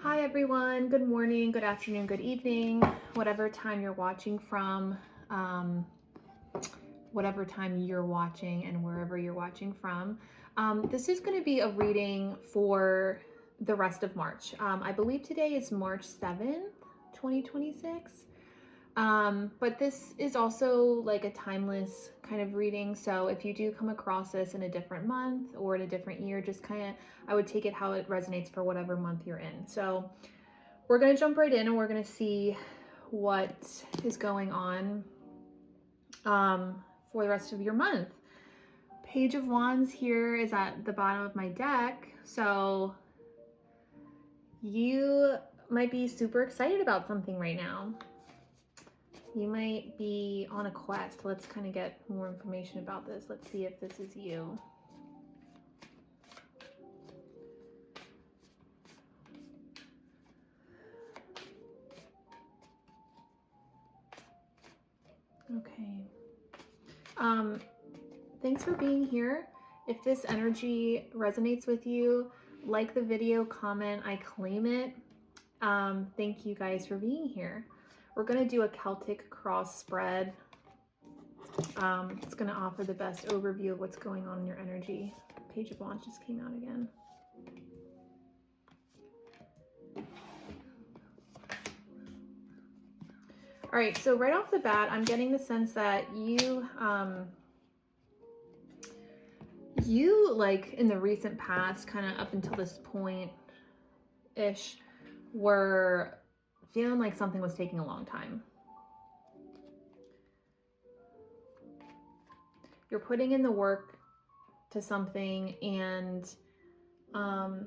Hi everyone, good morning, good afternoon, good evening, whatever time you're watching from, whatever time you're watching and wherever you're watching from. This is going to be a reading for the rest of March. I believe today is March 7th, 2026. But this is also like a timeless kind of reading. So if you do come across this in a different month or in a different year, just kind of, I would take it how it resonates for whatever month you're in. So we're going to jump right in and we're going to see what is going on for the rest of your month. Page of Wands here is at the bottom of my deck. So you might be super excited about something right now. You might be on a quest. Let's kind of get more information about this. Let's see if this is you. Okay. Thanks for being here. If this energy resonates with you, like the video, comment, I claim it. Thank you guys for being here. We're going to do a Celtic cross spread. It's going to offer the best overview of what's going on in your energy. Page of Wands just came out again. All right, so right off the bat, I'm getting the sense that you like in the recent past, kind of up until this point-ish, were feeling like something was taking a long time. You're putting in the work to something, and I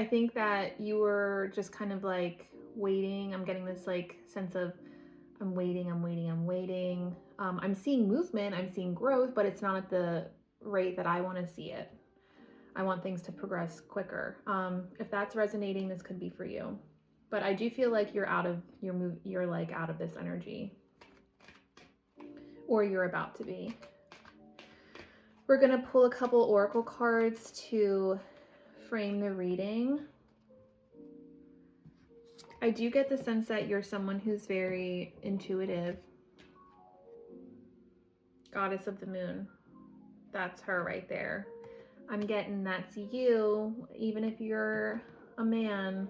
think that you were just kind of like waiting. I'm getting this like sense of I'm waiting. I'm seeing movement, I'm seeing growth, but it's not at the rate that I want to see it. I want things to progress quicker. If that's resonating, this could be for you. But I do feel like you're out of you're like out of this energy, or you're about to be. We're going to pull a couple oracle cards to frame the reading. I do get the sense that you're someone who's very intuitive. Goddess of the Moon. That's her right there. I'm getting that's you, even if you're a man,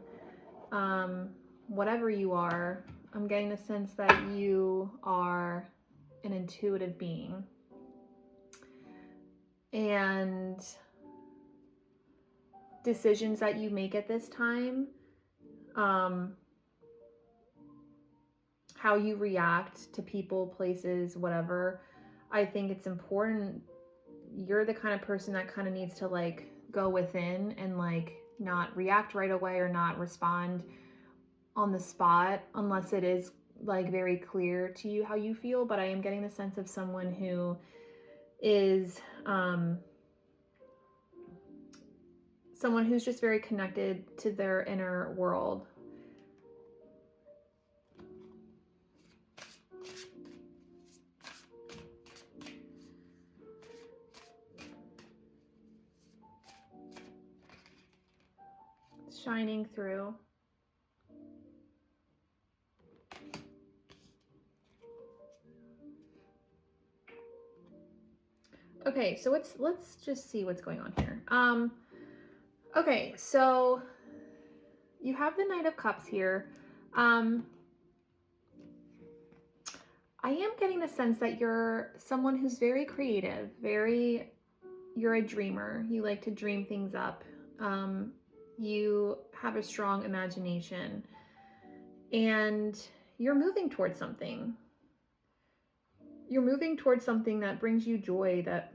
whatever you are, I'm getting the sense that you are an intuitive being. And decisions that you make at this time, how you react to people, places, whatever, I think it's important. You're the kind of person that kind of needs to like go within and like not react right away or not respond on the spot unless it is like very clear to you how you feel. But I am getting the sense of someone who is someone who's just very connected to their inner world. Shining through. Okay, so let's just see what's going on here. Okay, so you have the Knight of Cups here. I am getting the sense that you're someone who's very creative, you're a dreamer. You like to dream things up. You have a strong imagination, and you're moving towards something. You're moving towards something that brings you joy, that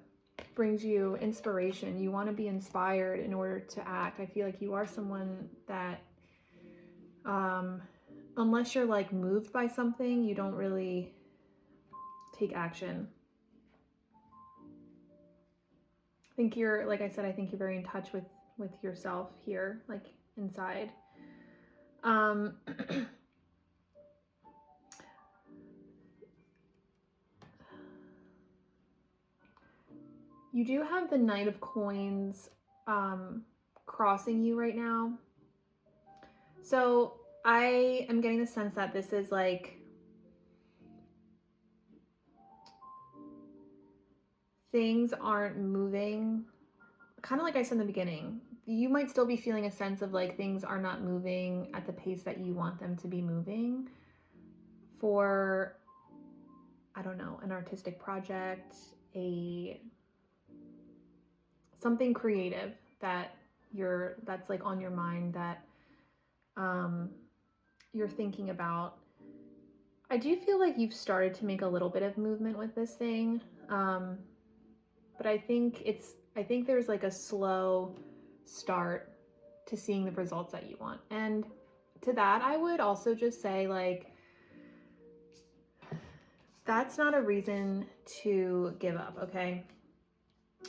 brings you inspiration. You want to be inspired in order to act. I feel like you are someone that, unless you're like moved by something, you don't really take action. I think you're, like I said, I think you're very in touch with yourself here, like inside. You do have the Knight of Coins crossing you right now. So I am getting the sense that this is like things aren't moving, kind of like I said in the beginning. You might still be feeling a sense of like things are not moving at the pace that you want them to be moving for, I don't know, an artistic project, something creative that's like on your mind that you're thinking about. I do feel like you've started to make a little bit of movement with this thing, but I think there's like a slow start to seeing the results that you want. And to that, I would also just say, like, that's not a reason to give up, okay?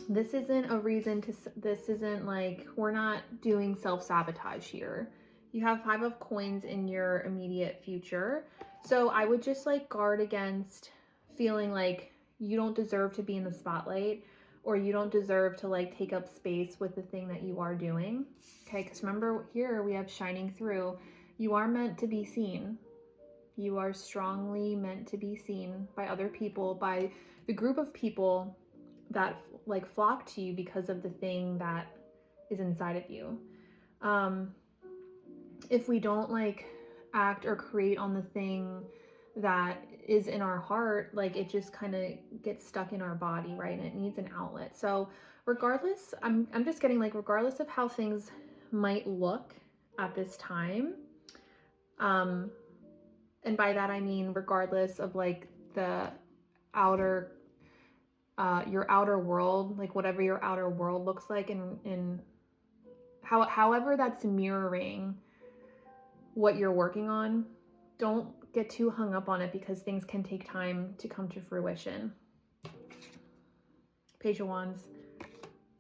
This isn't a reason to, this isn't like, we're not doing self-sabotage here. You have 5 of coins in your immediate future. So I would just like guard against feeling like you don't deserve to be in the spotlight, or you don't deserve to like take up space with the thing that you are doing. Okay, because remember here we have shining through. You are meant to be seen. You are strongly meant to be seen by other people, by the group of people that like flock to you because of the thing that is inside of you. If we don't like act or create on the thing that is in our heart, like it just kind of gets stuck in our body, right? And it needs an outlet. So regardless, I'm just getting like, regardless of how things might look at this time, and by that I mean regardless of like the outer your outer world, like whatever your outer world looks like, in however that's mirroring what you're working on, don't get too hung up on it, because things can take time to come to fruition. Page of Wands.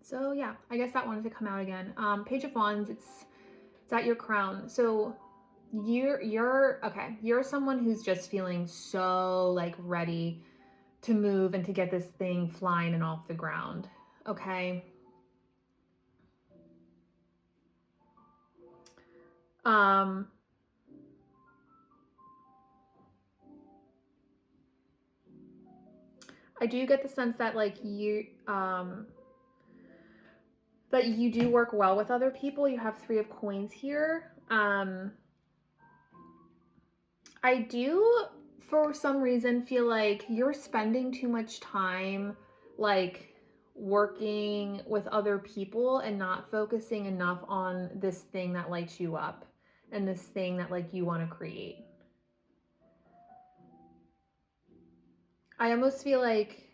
So yeah, I guess that wanted to come out again. Page of Wands, it's at your crown. So you're okay. You're someone who's just feeling so like ready to move and to get this thing flying and off the ground. Okay. I do get the sense that like you do work well with other people. You have 3 of coins here. I do, for some reason, feel like you're spending too much time like working with other people and not focusing enough on this thing that lights you up and this thing that like you want to create. I almost feel like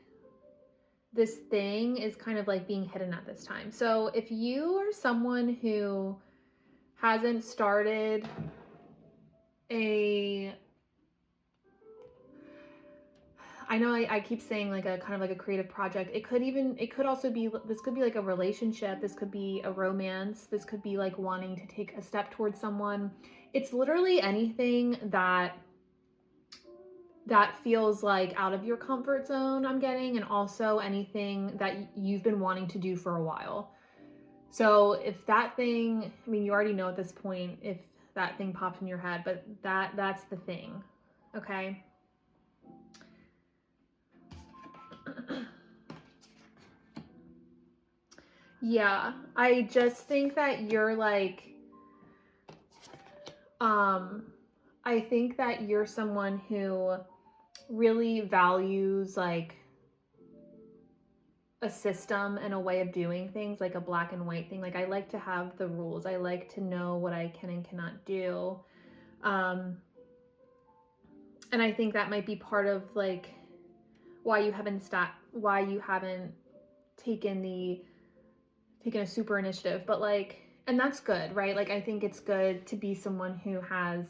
this thing is kind of like being hidden at this time. So if you are someone who hasn't started I know I keep saying like a kind of like a creative project. It could also be, this could be like a relationship. This could be a romance. This could be like wanting to take a step towards someone. It's literally anything that feels like out of your comfort zone, I'm getting, and also anything that you've been wanting to do for a while. So if that thing, I mean, you already know at this point if that thing popped in your head, but that's the thing, okay? Yeah, I just think that you're like, I think that you're someone who really values like a system and a way of doing things, like a black and white thing. Like I like to have the rules. I like to know what I can and cannot do. And I think that might be part of like why you haven't taken a super initiative, but like, and that's good, right? Like I think it's good to be someone who has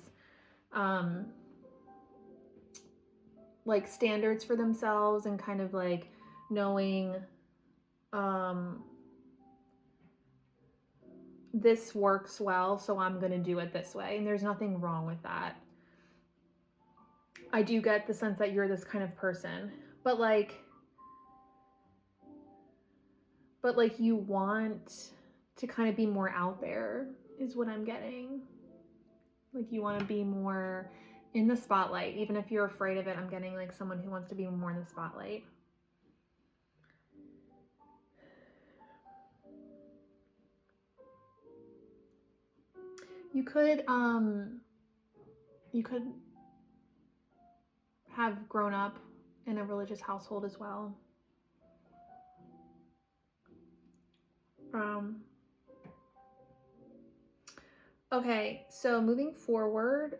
like standards for themselves and kind of like knowing this works well, so I'm going to do it this way. And there's nothing wrong with that. I do get the sense that you're this kind of person, but like you want to kind of be more out there is what I'm getting. Like you want to be more in the spotlight. Even if you're afraid of it, I'm getting like someone who wants to be more in the spotlight. You could have grown up in a religious household as well. Okay, so moving forward,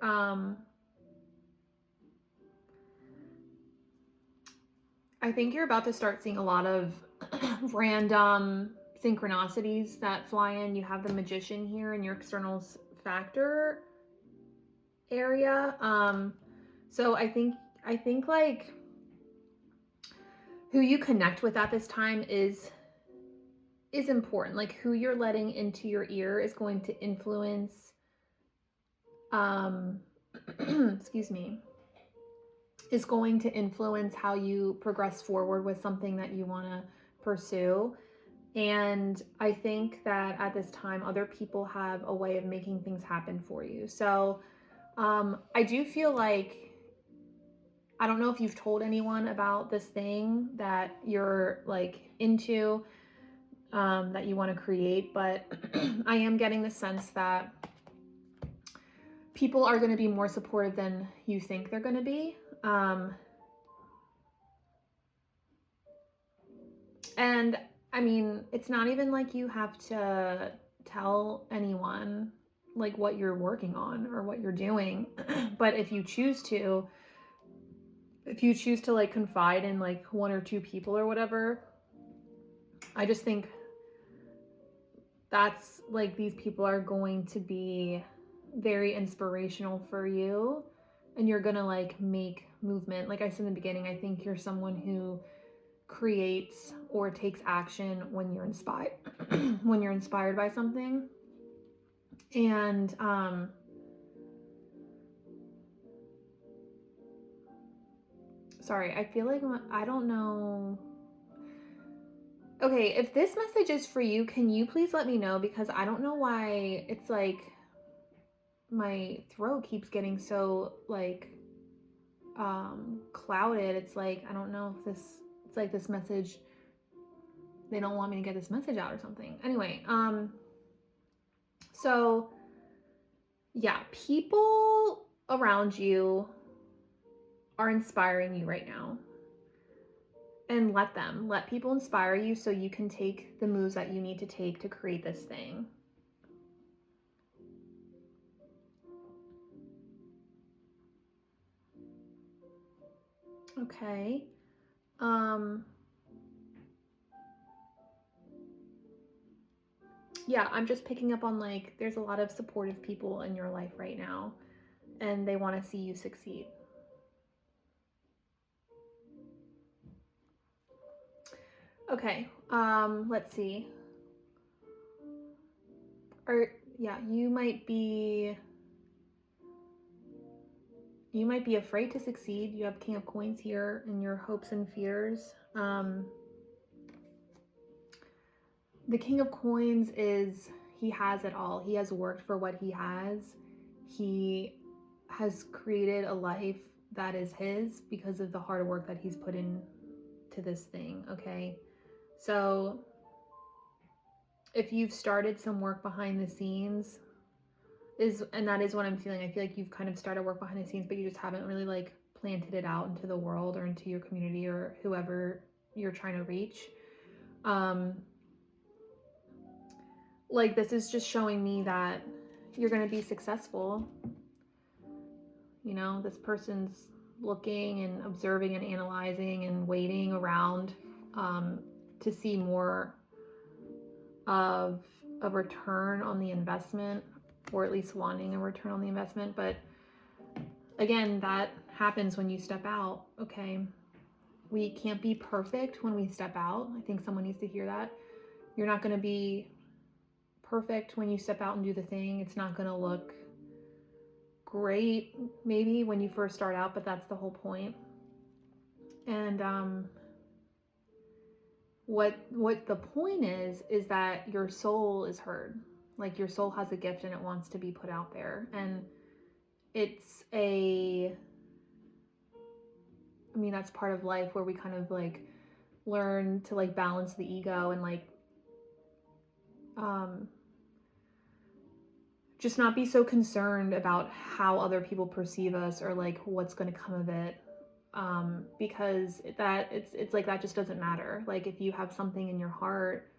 I think you're about to start seeing a lot of random synchronicities that fly in. You have the Magician here in your external factor area. So I think like who you connect with at this time is important. Like who you're letting into your ear is going to influence excuse me, is going to influence how you progress forward with something that you want to pursue. And I think that at this time, other people have a way of making things happen for you. So I do feel like, I don't know if you've told anyone about this thing that you're like into, that you want to create, but I am getting the sense that people are going to be more supportive than you think they're going to be. And I mean, it's not even like you have to tell anyone like what you're working on or what you're doing. But if you choose to like confide in like one or two people or whatever, I just think that's like these people are going to be very inspirational for you, and you're gonna like make movement. Like I said in the beginning, I think you're someone who creates or takes action when you're inspired when you're inspired by something. And sorry, I feel like I don't know. Okay, if this message is for you, can you please let me know, because I don't know why it's like my throat keeps getting so like clouded. It's like I don't know if it's like this message, they don't want me to get this message out or something. Anyway, so yeah, people around you are inspiring you right now. And let people inspire you so you can take the moves that you need to take to create this thing. Okay. Yeah, I'm just picking up on like there's a lot of supportive people in your life right now, and they want to see you succeed. Okay, let's see. Yeah, you might be afraid to succeed. You have King of Coins here in your hopes and fears. The King of Coins is, he has it all. He has worked for what he has. He has created a life that is his because of the hard work that he's put in to this thing, okay? So if you've started some work behind the scenes, and that is what I'm feeling. I feel like you've kind of started work behind the scenes, but you just haven't really like planted it out into the world or into your community or whoever you're trying to reach. Like this is just showing me that you're going to be successful. You know, this person's looking and observing and analyzing and waiting around to see more of a return on the investment, or at least wanting a return on the investment. But again, that happens when you step out, okay? We can't be perfect when we step out. I think someone needs to hear that. You're not going to be perfect when you step out and do the thing. It's not going to look great maybe when you first start out, but that's the whole point. And what the point is that your soul is heard. Like your soul has a gift and it wants to be put out there. And it's that's part of life where we kind of like learn to like balance the ego and like just not be so concerned about how other people perceive us or like what's going to come of it. Because it's like that just doesn't matter. Like if you have something in your heart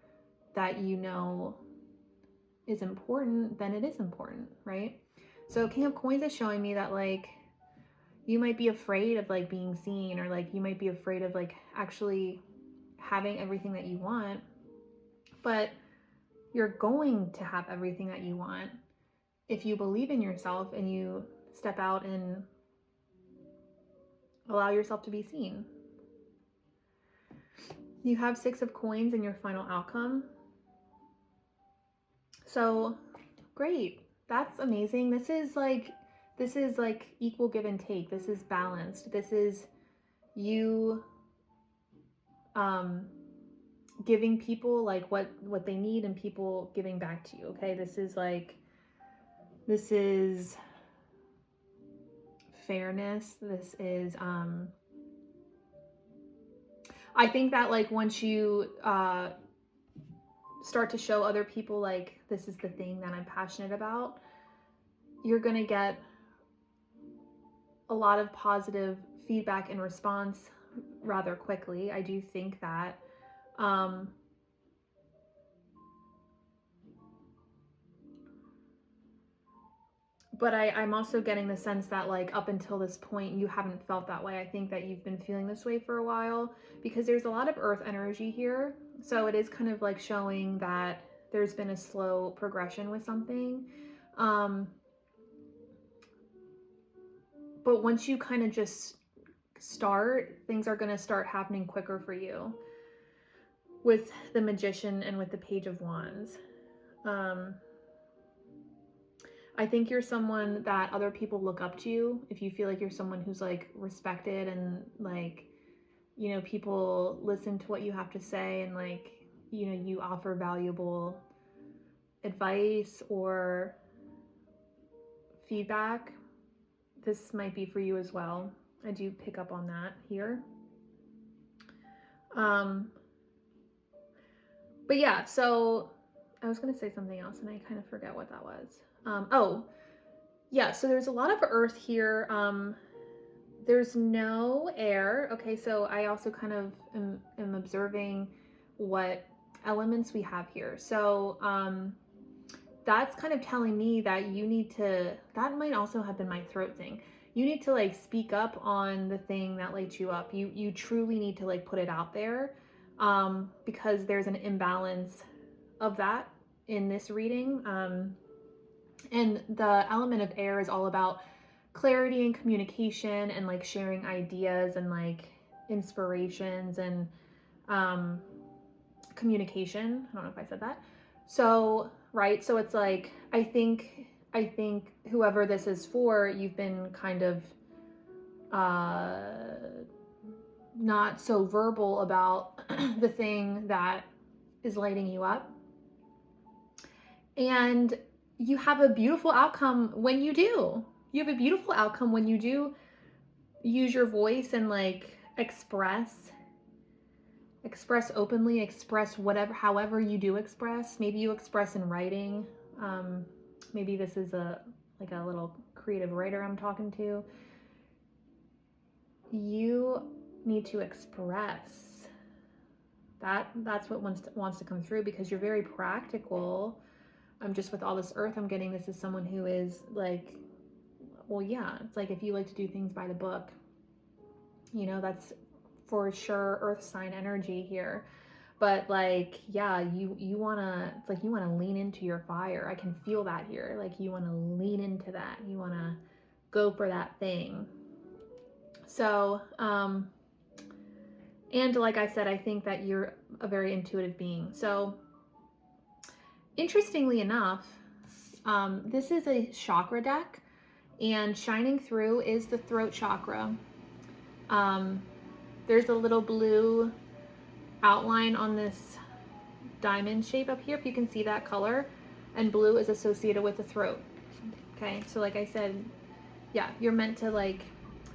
that you know is important, then it is important, right? So King of Coins is showing me that like you might be afraid of like being seen, or like you might be afraid of like actually having everything that you want, but you're going to have everything that you want if you believe in yourself and you step out and allow yourself to be seen. You have 6 of Coins in your final outcome. So great. That's amazing. This is like equal give and take. This is balanced. This is you giving people like what they need and people giving back to you. Okay, this is fairness. This is I think that like once you start to show other people like this is the thing that I'm passionate about, you're gonna get a lot of positive feedback and response rather quickly. I do think that but I'm also getting the sense that like up until this point you haven't felt that way. I think that you've been feeling this way for a while because there's a lot of earth energy here. So it is kind of like showing that there's been a slow progression with something. But once you kind of just start, things are going to start happening quicker for you with the Magician and with the Page of Wands. I think you're someone that other people look up to. If you feel like you're someone who's like respected and like, you know, people listen to what you have to say and like, you know, you offer valuable advice or feedback, this might be for you as well. I do pick up on that here. But yeah, so I was going to say something else and I kind of forget what that was. Oh, yeah, so there's a lot of earth here. There's no air. Okay, so I also kind of am observing what elements we have here. So that's kind of telling me that you need to, that might also have been my throat thing. You need to like speak up on the thing that lights you up. You truly need to like put it out there because there's an imbalance of that in this reading. And the element of air is all about clarity and communication and like sharing ideas and like inspirations and communication. I don't know if I said that. So, right. So it's like, I think whoever this is for, you've been kind of not so verbal about the thing that is lighting you up. And you have a beautiful outcome when you do. You have a beautiful outcome when you do use your voice and like express openly, express whatever, however you do express. Maybe you express in writing. Maybe this is a little creative writer I'm talking to. You need to express. That's what wants to come through because you're very practical. Just with all this earth, I'm getting this is someone who is like, well, yeah, it's like if you like to do things by the book, you know, that's for sure earth sign energy here. But like, yeah, you wanna, it's like you wanna lean into your fire. I can feel that here. Like you wanna lean into that. You wanna go for that thing. So, and like I said, I think that you're a very intuitive being. So interestingly enough, this is a chakra deck, and shining through is the throat chakra. There's a little blue outline on this diamond shape up here, if you can see that color, and blue is associated with the throat. Okay, so like I said, yeah, you're meant to like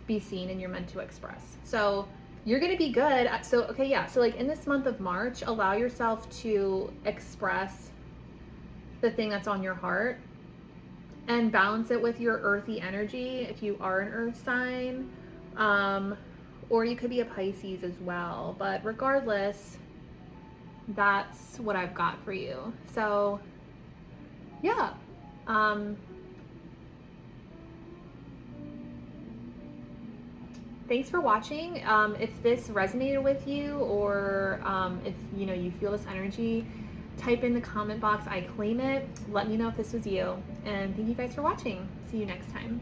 be seen and you're meant to express. So you're gonna be good. So, okay, yeah, so like in this month of March, allow yourself to express the thing that's on your heart and balance it with your earthy energy if you are an earth sign. Or you could be a Pisces as well. But regardless, that's what I've got for you. So yeah. Thanks for watching. If this resonated with you, or if you feel this energy, type in the comment box, I claim it. Let me know if this was you. And thank you guys for watching. See you next time.